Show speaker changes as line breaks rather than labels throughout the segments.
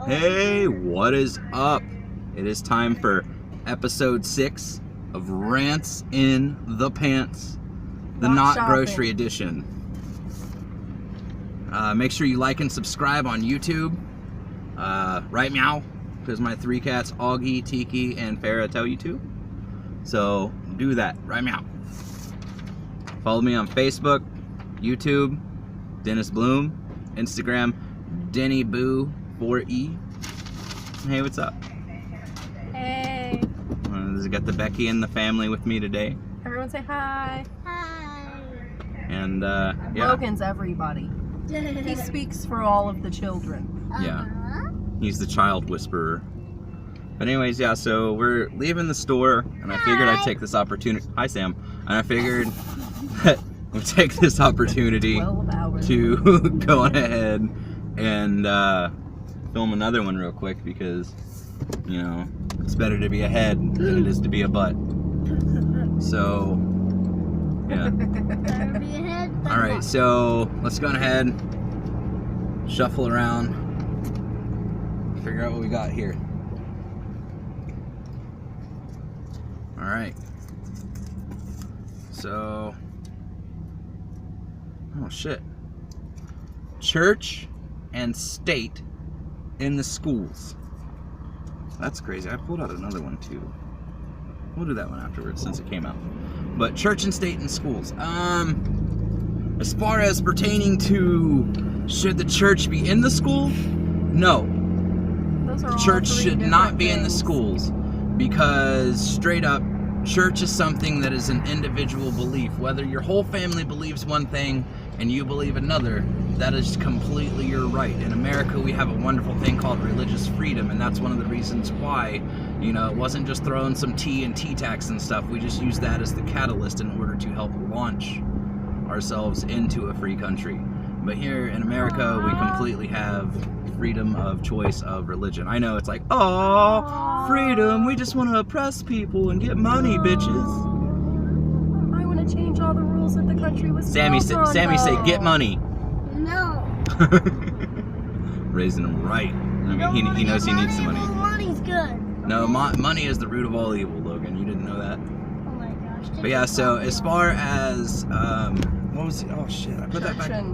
Hey, what is up? It is time for episode 6 of Rants in the Pants, the not grocery edition. Make sure you like and subscribe on YouTube. Right meow, because my 3 cats, Augie, Tiki, and Farah, tell you to. So do that, right meow. Follow me on Facebook, YouTube, Dennis Bloom, Instagram, Denny Boo 4E. Hey, what's up?
Hey.
Got the Becky and the family with me today.
Everyone say hi.
Hi.
And yeah.
Logan's everybody. He speaks for all of the children.
Yeah. He's the child whisperer. But anyways, yeah, so we're leaving the store, and I figured I'd take this opportunity. Hi, Sam. And I figured that we'd take this opportunity to go on ahead and film another one real quick because, you know, it's better to be a head than it is to be a butt. So, yeah.
Better be ahead than
Alright,
what?
so let's go ahead, shuffle around, figure out what we got here. Alright. So, oh shit. Church and state in the schools. That's crazy. I pulled out another one too. We'll do that one afterwards since it came out. But church and state in schools. As far as pertaining to should the church be in the school? No.
Those are
The
all
church
three
should not
different
be in the
things.
schools because straight up, church is something that is an individual belief. Whether your whole family believes one thing and you believe another, that is completely your right. In America, we have a wonderful thing called religious freedom, and that's one of the reasons why, you know, it wasn't just throwing some tea and tea tax and stuff. We just used that as the catalyst in order to help launch ourselves into a free country. But here in America, we completely have freedom of choice of religion. I know it's like, oh, freedom, we just want to oppress people and get money, bitches.
I want to change all the rules of the country with
Sammy say, get money.
No.
Raising him right. I mean, he knows he needs the money.
Money's good.
No, money is the root of all evil, Logan. You didn't know that.
Oh my gosh.
But yeah, so as far as, what was it? Oh shit, I put that back.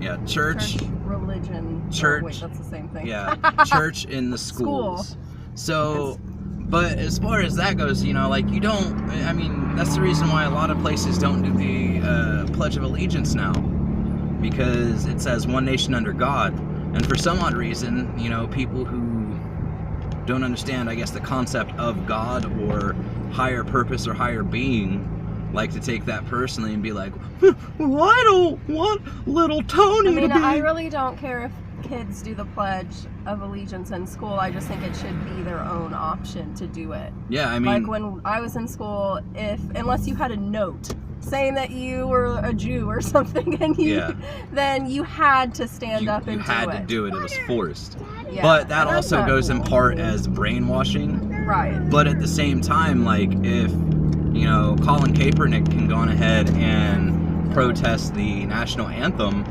Yeah, church,
religion.
Church.
Oh, wait, that's the same thing.
yeah, church in the schools. So, but as far as that goes, you know, like you don't, I mean, that's the reason why a lot of places don't do the Pledge of Allegiance now. Because it says one nation under God. And for some odd reason, you know, people who don't understand, I guess, the concept of God or higher purpose or higher being like to take that personally and be like, well, I don't want little Tony
I mean,
to be...
I really don't care if kids do the Pledge of Allegiance in school. I just think it should be their own option to do it.
Yeah, I mean...
Like when I was in school, unless you had a note saying that you were a Jew or something, and then you had to stand up and do it.
You had to do it. It was forced.
Yeah.
But that
And
also
that's
goes
not
in
cool.
part as brainwashing.
Right.
But at the same time, like, if, you know, Colin Kaepernick can go on ahead and protest the national anthem,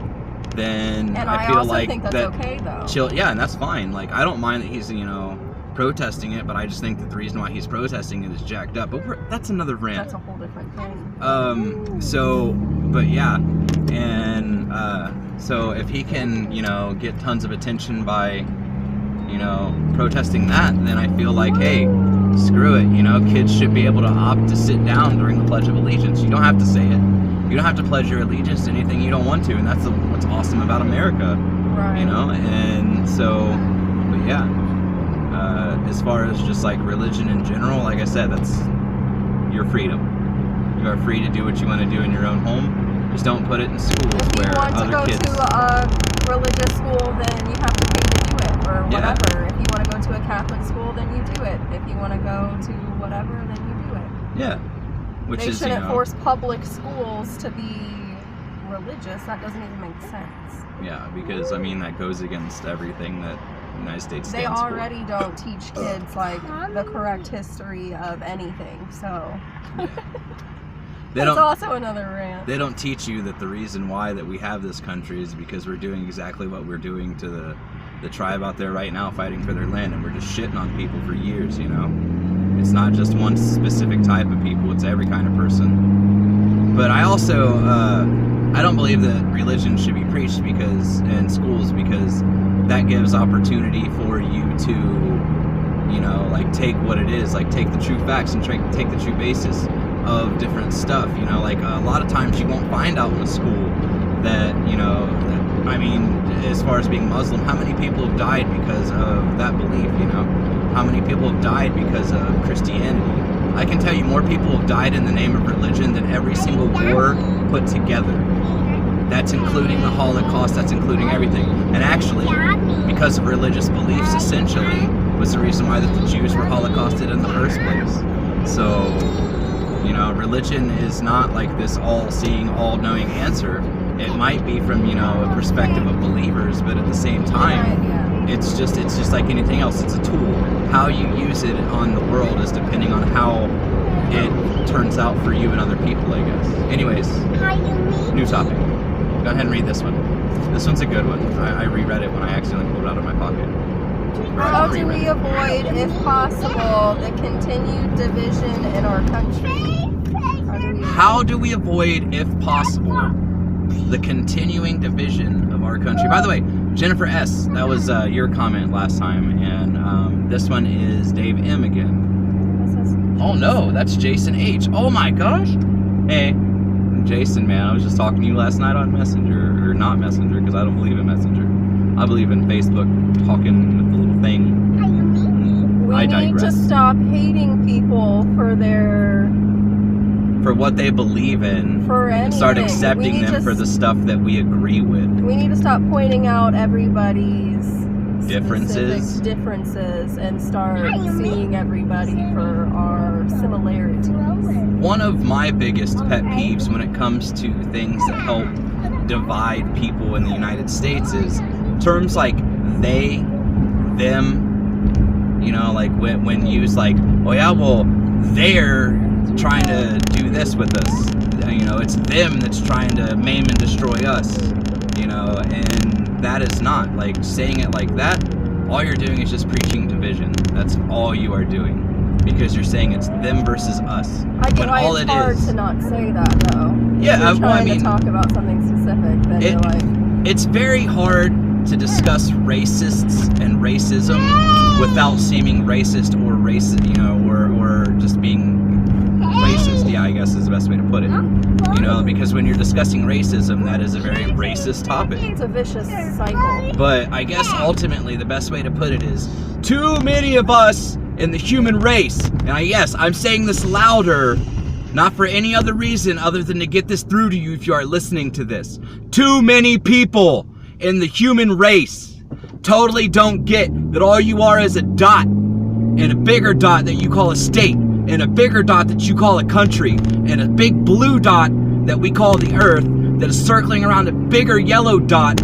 then
And
I feel
also
like
think that's
that
okay, though.
yeah, and that's fine. Like, I don't mind that he's, you know, protesting it, but I just think that the reason why he's protesting it is jacked up. But that's another rant.
That's a whole different thing.
But yeah, and so if he can, you know, get tons of attention by, you know, protesting that, then I feel like, hey, screw it, you know, kids should be able to opt to sit down during the Pledge of Allegiance. You don't have to say it. You don't have to pledge your allegiance to anything you don't want to, and that's what's awesome about America,
Right.
you know, and so, but yeah, as far as just like religion in general, like I said, that's your freedom. You are free to do what you want to do in your own home. Just don't put it in schools
If you
where
want to
other
go
kids.
to a religious school, then you have to pay to do it, or
Yeah.
whatever. If you want to go to a Catholic school, then you do it. If you want to go to whatever, then you do it.
Yeah, which
They
is, you
shouldn't
know,
force public schools to be religious. That doesn't even make sense.
yeah, because I mean that goes against everything that the United States
They
stands
already don't teach kids like the correct history of anything. So That's also another rant.
They don't teach you that the reason why that we have this country is because we're doing exactly what we're doing to the tribe out there right now, fighting for their land, and we're just shitting on people for years, you know? It's not just one specific type of people, it's every kind of person. But I also, I don't believe that religion should be preached in schools because that gives opportunity for you to, you know, like take what it is, like take the true facts and take the true basis of different stuff, you know, like a lot of times you won't find out in a school that, you know, I mean, as far as being Muslim, how many people have died because of that belief, you know? How many people have died because of Christianity? I can tell you more people have died in the name of religion than every single war put together. That's including the Holocaust, that's including everything. And actually, because of religious beliefs, essentially, was the reason why that the Jews were Holocausted in the first place. So, you know, religion is not like this all-seeing, all-knowing answer. It might be from, you know, a perspective of believers, but at the same time, it's just like anything else. It's a tool. How you use it on the world is depending on how it turns out for you and other people, I guess. Anyways, new topic. Go ahead and read this one. This one's a good one. I reread it when I accidentally pulled it out of my pocket.
How do we avoid, if possible, the continued division in our country?
How do we avoid, if possible, the continuing division of our country? By the way, Jennifer S., that was your comment last time, and this one is Dave M. again. Oh no, that's Jason H. Oh my gosh. Hey, Jason, man, I was just talking to you last night on Messenger, or not Messenger, because I don't believe in Messenger. I believe in Facebook, talking with the little thing.
We need to stop hating people for
what they believe in,
and
start accepting them for the stuff that we agree with.
We need to stop pointing out everybody's
differences
and start seeing everybody for our similarities.
One of my biggest pet peeves when it comes to things that help divide people in the United States is terms like they, them, you know, like when used like, oh yeah, well, they're trying to do this with us, you know, it's them that's trying to maim and destroy us, you know, and that is not, like, saying it like that, all you're doing is just preaching division. That's all you are doing, because you're saying it's them versus us.
I get why it's hard to not say that, though.
Yeah,
if you're trying to talk about something specific, then you're like...
It's very hard to discuss racists and racism without seeming racist or racist, you know, or just being racist, yeah, I guess is the best way to put it. You know, because when you're discussing racism, that is a very racist topic.
It's a vicious cycle.
But I guess ultimately the best way to put it is, too many of us in the human race, and yes, I'm saying this louder, not for any other reason other than to get this through to you if you are listening to this. Too many people in the human race totally don't get that all you are is a dot, and a bigger dot that you call a state, and a bigger dot that you call a country, and a big blue dot that we call the earth, that is circling around a bigger yellow dot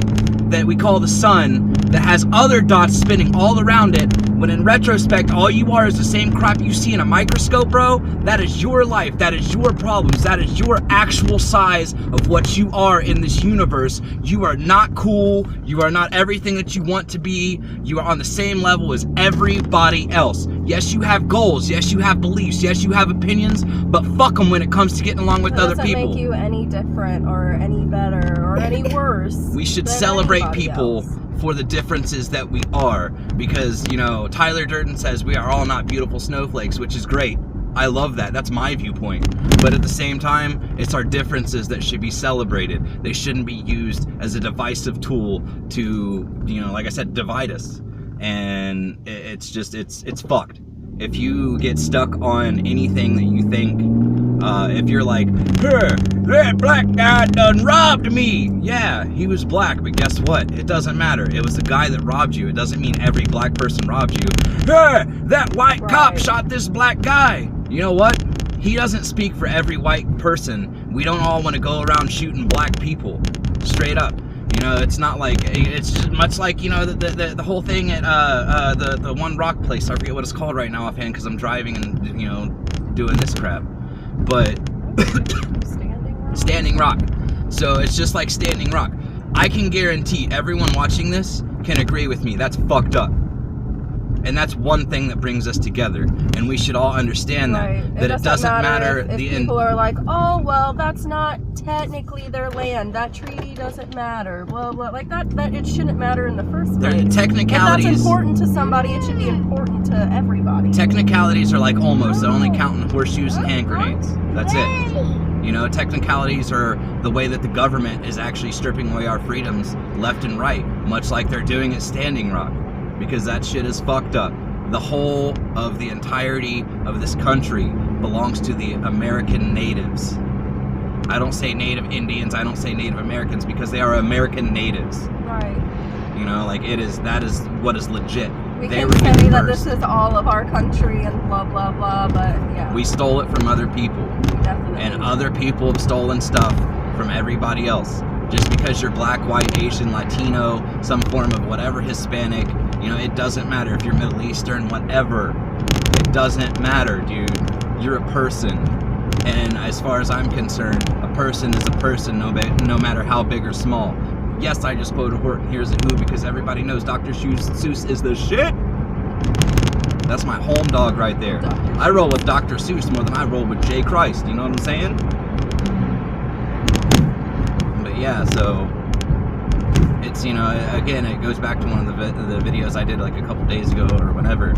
that we call the sun, that has other dots spinning all around it, when in retrospect all you are is the same crap you see in a microscope, bro. That is your life, that is your problems, that is your actual size of what you are in this universe. You are not cool, you are not everything that you want to be, you are on the same level as everybody else. Yes, you have goals, yes, you have beliefs, yes, you have opinions, but fuck them when it comes to getting along with other people.
That doesn't make you any different or any better or any worse.
We should celebrate people for the differences that we are, because, you know, Tyler Durden says we are all not beautiful snowflakes, which is great. I love that. That's my viewpoint. But at the same time, it's our differences that should be celebrated. They shouldn't be used as a divisive tool to, you know, like I said, divide us. And it's just, it's fucked. If you get stuck on anything that you think, if you're like, hey, that black guy done robbed me. Yeah, he was black, but guess what? It doesn't matter. It was the guy that robbed you. It doesn't mean every black person robbed you. Hey, that white cop shot this black guy. You know what? He doesn't speak for every white person. We don't all want to go around shooting black people. Straight up. You know, it's not like, it's just much like, you know, the whole thing at the one rock place. I forget what it's called right now offhand because I'm driving and, you know, doing this crap. But Standing Rock. So it's just like Standing Rock. I can guarantee everyone watching this can agree with me. That's fucked up. And that's one thing that brings us together. And we should all understand that.
Right.
That it doesn't matter.
If people are like, oh, well, that's not technically their land. That treaty doesn't matter. Blah, blah. Like that it shouldn't matter in the first place.
Technicalities.
If that's important to somebody, it should be important to everybody.
Technicalities are like almost. They're only counting horseshoes and hand grenades. That's it. You know, technicalities are the way that the government is actually stripping away our freedoms left and right, much like they're doing at Standing Rock, because that shit is fucked up. The whole of the entirety of this country belongs to the American natives. I don't say Native Indians, I don't say Native Americans, because they are American natives.
Right.
You know, like that is what is legit.
We can say that this is all of our country and blah, blah, blah, but yeah.
We stole it from other people.
Definitely.
And other people have stolen stuff from everybody else. Just because you're black, white, Asian, Latino, some form of whatever, Hispanic, you know, it doesn't matter if you're Middle Eastern, whatever. It doesn't matter, dude. You're a person. And as far as I'm concerned, a person is a person no matter how big or small. Yes, I just quoted Horton Hears a Who because everybody knows Dr. Seuss is the shit. That's my home dog right there. I roll with Dr. Seuss more than I roll with Jay Christ, you know what I'm saying? But yeah, so it's, you know, again, it goes back to one of the videos I did like a couple days ago or whatever.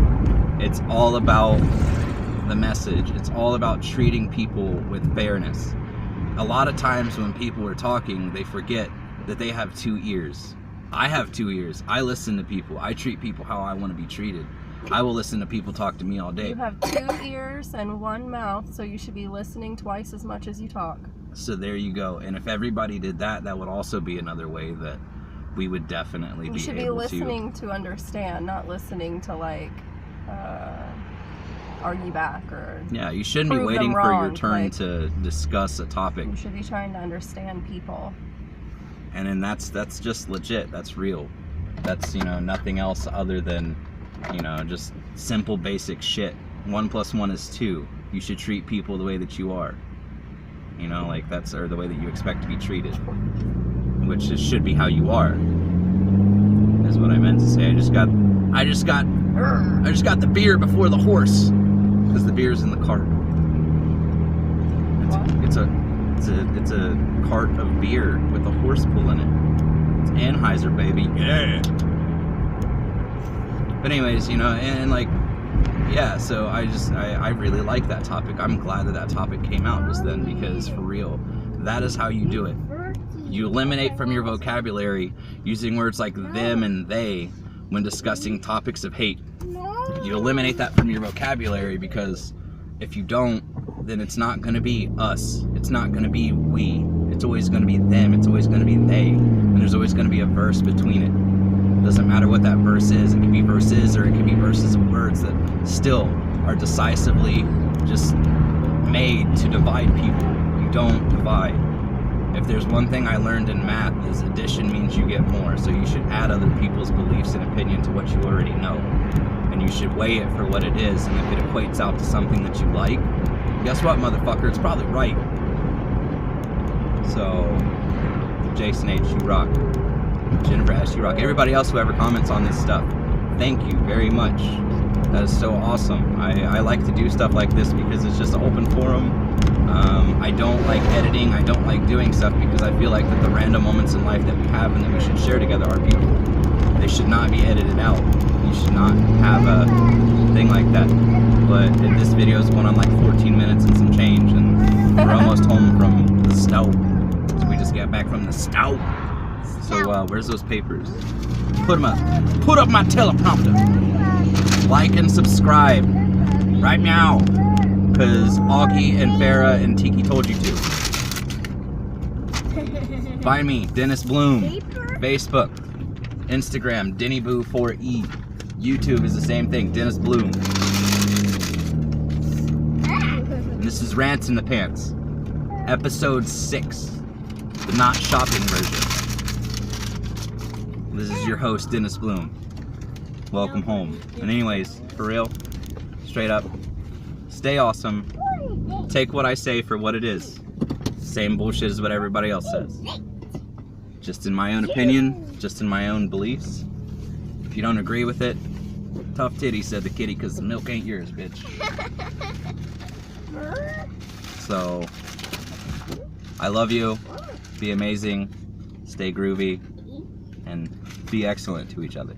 It's all about the message. It's all about treating people with fairness. A lot of times when people are talking, they forget that they have 2 ears. I have 2 ears. I listen to people. I treat people how I want to be treated. I will listen to people talk to me all day.
You have 2 ears and 1 mouth, so you should be listening twice as much as you talk.
So there you go. And if everybody did that, that would also be another way that we would definitely be able to...
You should be listening to understand, not listening to, like, argue back or...
Yeah, you shouldn't be waiting for your turn to discuss a topic.
You should be trying to understand people.
And then that's just legit. That's real. That's, you know, nothing else other than, you know, just simple basic shit. 1 + 1 is 2. You should treat people the way that you are. You know, like that's, or the way that you expect to be treated. Which should be how you are. Is what I meant to say. I just got the beer before the horse. Because the beer's in the cart. It's a cart of beer with a horse pulling it. It's Anheuser, baby. Yeah. But anyways, you know, and like, yeah, so I really like that topic. I'm glad that topic came out just then, because for real, that is how you do it. You eliminate from your vocabulary using words like them and they when discussing topics of hate. You eliminate that from your vocabulary, because if you don't, then it's not going to be us. It's not going to be we. It's always going to be them. It's always going to be they. And there's always going to be a verse between it. Doesn't matter what that verse is. It can be verses, or it can be verses of words that still are decisively just made to divide people. You don't divide. If there's one thing I learned in math, is addition means you get more. So you should add other people's beliefs and opinion to what you already know. And you should weigh it for what it is. And if it equates out to something that you like, guess what, motherfucker? It's probably right. So, Jason H, you rock. Jennifer S, you rock. Everybody else who ever comments on this stuff, thank you very much. That is so awesome. I like to do stuff like this because it's just an open forum. I don't like editing. I don't like doing stuff because I feel like that the random moments in life that we have and that we should share together are beautiful. They should not be edited out. You should not have a thing like that. But this video is going on like 14 minutes and some change, and we're almost home from the stout. So we just got back from the stout. So where's those papers? Put them up. Put up my teleprompter. Like and subscribe right now, because Augie and Farah and Tiki told you to. Find me, Dennis Bloom. Facebook, Instagram, DennyBoo4E. YouTube is the same thing, Dennis Bloom. And this is Rants in the Pants, episode 6, the not shopping version. This is your host, Dennis Bloom. Welcome home. And anyways, for real, straight up, stay awesome. Take what I say for what it is. Same bullshit as what everybody else says. Just in my own opinion, just in my own beliefs. If you don't agree with it, tough titty, said the kitty, because the milk ain't yours, bitch. So, I love you. Be amazing. Stay groovy. And be excellent to each other.